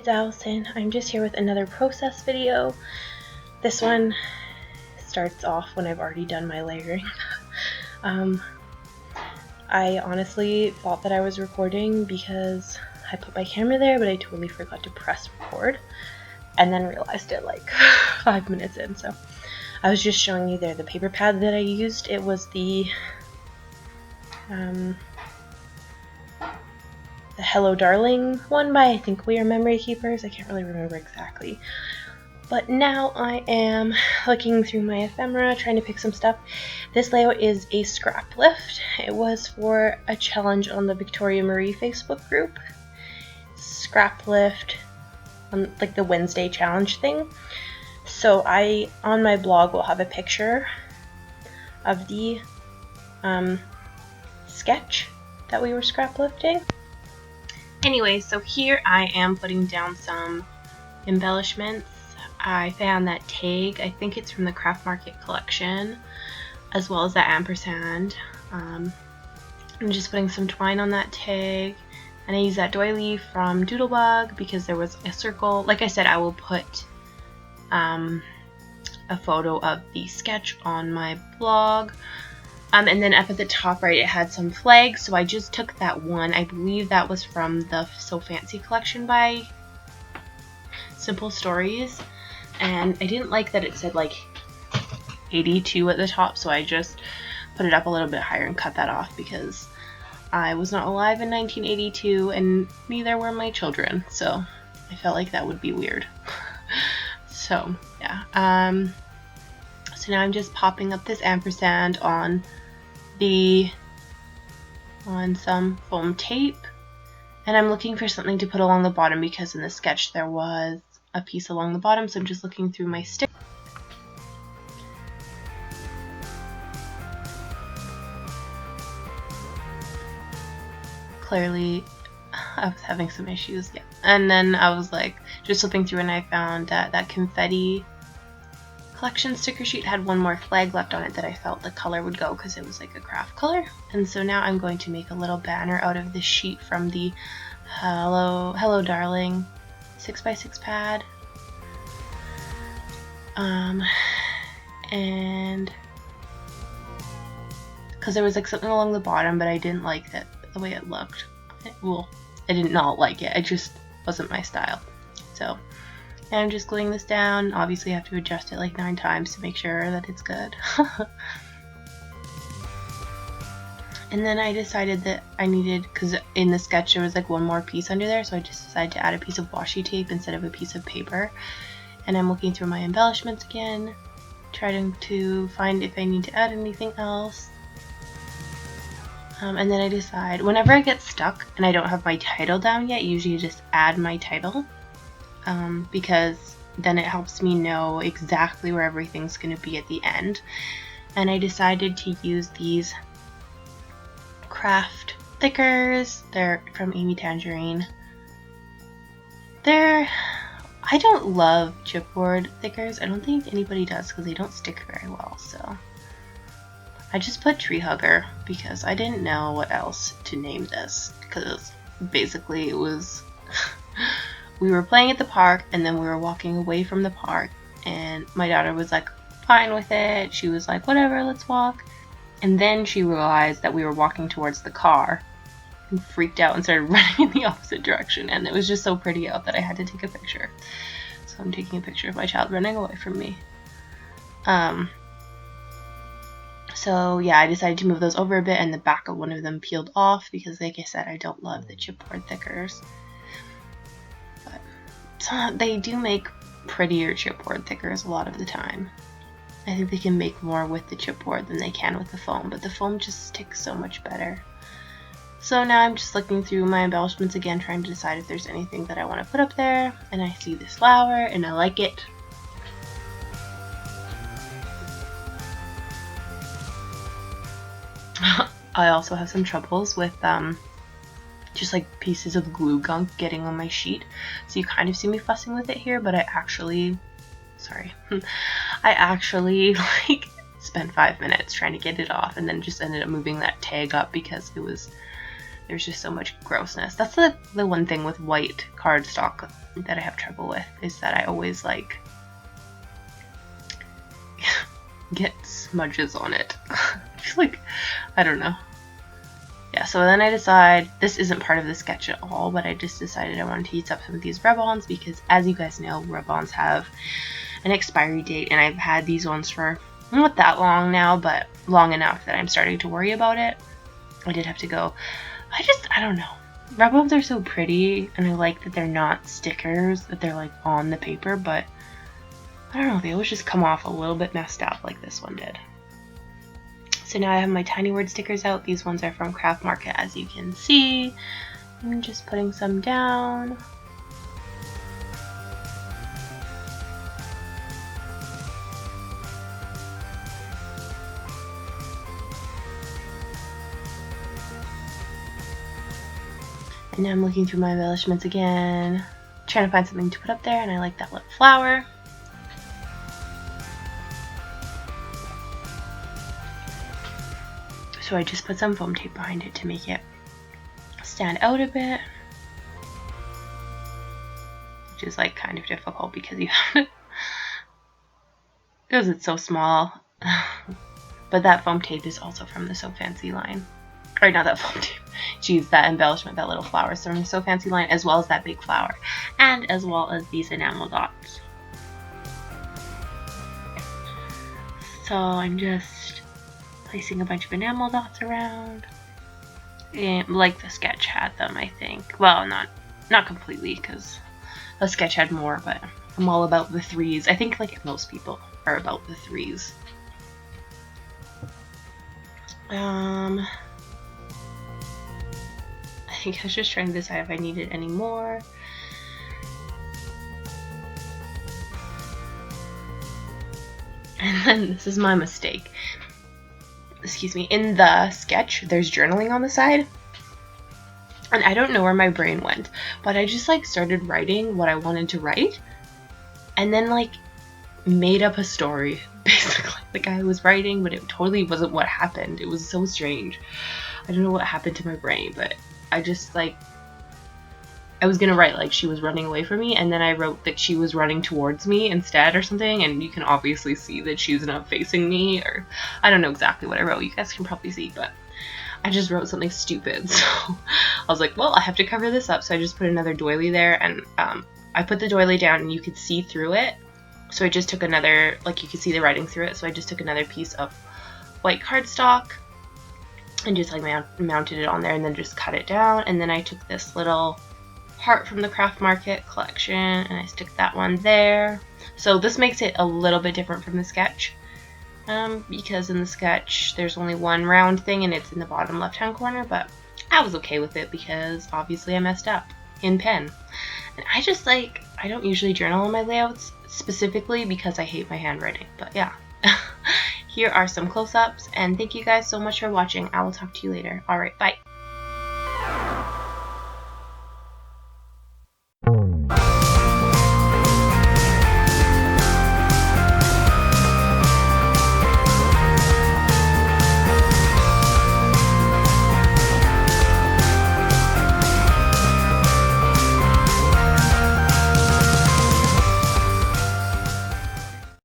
Allison. I'm just here with another process video. This one starts off when I've already done my layering. I honestly thought that I was recording because I put my camera there, but I totally forgot to press record and then realized it like 5 minutes in. So I was just showing you there the paper pad that I used. It was the Hello Darling one by I think We Are Memory Keepers. I can't really remember exactly. But now I am looking through my ephemera, trying to pick some stuff. This layout is a scrap lift. It was for a challenge on the Victoria Marie Facebook group. Scrap lift, like the Wednesday challenge thing. So I, on my blog, will have a picture of the sketch that we were scrap lifting. Anyway, so here I am putting down some embellishments. I found that tag, I think it's from the Craft Market collection, as well as that ampersand. I'm just putting some twine on that tag, and I use that doily from Doodlebug because there was a circle. Like I said, I will put a photo of the sketch on my blog. And then up at the top right, it had some flags, so I just took that one. I believe that was from the So Fancy collection by Simple Stories. And I didn't like that it said like 82 at the top, so I just put it up a little bit higher and cut that off because I was not alive in 1982 and neither were my children, so I felt like that would be weird. So yeah, so now I'm just popping up this ampersand on some foam tape, and I'm looking for something to put along the bottom because in the sketch there was a piece along the bottom, so I'm just looking through my stick. Clearly I was having some issues, yeah. And then I was like just flipping through and I found that confetti collection sticker sheet had one more flag left on it that I felt the color would go because it was like a craft color. And so now I'm going to make a little banner out of this sheet from the Hello Darling 6x6 pad. And because there was like something along the bottom, but I didn't like that the way it looked. I did not like it. It just wasn't my style. So and I'm just gluing this down. Obviously I have to adjust it like 9 times to make sure that it's good. And then I decided that I needed, because in the sketch there was like one more piece under there, so I just decided to add a piece of washi tape instead of a piece of paper. And I'm looking through my embellishments again, trying to find if I need to add anything else. And then I decide, whenever I get stuck and I don't have my title down yet, usually just add my title. Because then it helps me know exactly where everything's going to be at the end. And I decided to use these craft thickers. They're from Amy Tangerine. I don't love chipboard thickers. I don't think anybody does because they don't stick very well. So I just put Tree Hugger because I didn't know what else to name this, because basically it was we were playing at the park and then we were walking away from the park and my daughter was like fine with it. She was like, whatever, let's walk. And then she realized that we were walking towards the car and freaked out and started running in the opposite direction. And it was just so pretty out that I had to take a picture. So I'm taking a picture of my child running away from me. So yeah, I decided to move those over a bit and the back of one of them peeled off because like I said, I don't love the chipboard thickers. But so they do make prettier chipboard thickers a lot of the time. I think they can make more with the chipboard than they can with the foam, but the foam just sticks so much better. So now I'm just looking through my embellishments again, trying to decide if there's anything that I want to put up there, and I see this flower and I like it. I also have some troubles with just like pieces of glue gunk getting on my sheet, so you kind of see me fussing with it here, but I actually like spent 5 minutes trying to get it off and then just ended up moving that tag up because it was there's just so much grossness. That's the one thing with white cardstock that I have trouble with, is that I always like get smudges on it. Just like, I don't know. Yeah, so then I decide, this isn't part of the sketch at all, but I just decided I wanted to use up some of these rub-ons because, as you guys know, rub-ons have an expiry date, and I've had these ones for not that long now, but long enough that I'm starting to worry about it. I did have to go. I don't know. Rub-ons are so pretty, and I like that they're not stickers, that they're like on the paper, but I don't know, they always just come off a little bit messed up like this one did. So now I have my tiny word stickers out. These ones are from Craft Market, as you can see. I'm just putting some down. And now I'm looking through my embellishments again, trying to find something to put up there, and I like that little flower. So I just put some foam tape behind it to make it stand out a bit, which is like kind of difficult because you have to, because it's so small. But that foam tape is also from the So Fancy line. Or not that foam tape. Geez, that embellishment, that little flower is from the So Fancy line, as well as that big flower, and as well as these enamel dots. So I'm just placing a bunch of enamel dots around, and like the sketch had them, I think. Well, not completely, because the sketch had more, but I'm all about the threes. I think like most people are about the threes. I think I was just trying to decide if I needed any more. And then this is my mistake. Excuse me. In the sketch, there's journaling on the side. And I don't know where my brain went, but I just like started writing what I wanted to write. And then like made up a story, basically. Like I was writing, but it totally wasn't what happened. It was so strange. I don't know what happened to my brain, but I just like, I was gonna write like she was running away from me, and then I wrote that she was running towards me instead or something, and you can obviously see that she's not facing me, or I don't know exactly what I wrote. You guys can probably see, but I just wrote something stupid. So I was like, well, I have to cover this up, so I just put another doily there, and I put the doily down and you could see through it. So I just took another, like you could see the writing through it, so I just took another piece of white cardstock and just like mounted it on there, and then just cut it down. And then I took this little heart from the Craft Market collection and I stick that one there. So this makes it a little bit different from the sketch, because in the sketch there's only one round thing and it's in the bottom left hand corner, but I was okay with it because obviously I messed up in pen. And I just like, I don't usually journal on my layouts specifically because I hate my handwriting, but yeah. Here are some close-ups, and thank you guys so much for watching. I will talk to you later. Alright, bye.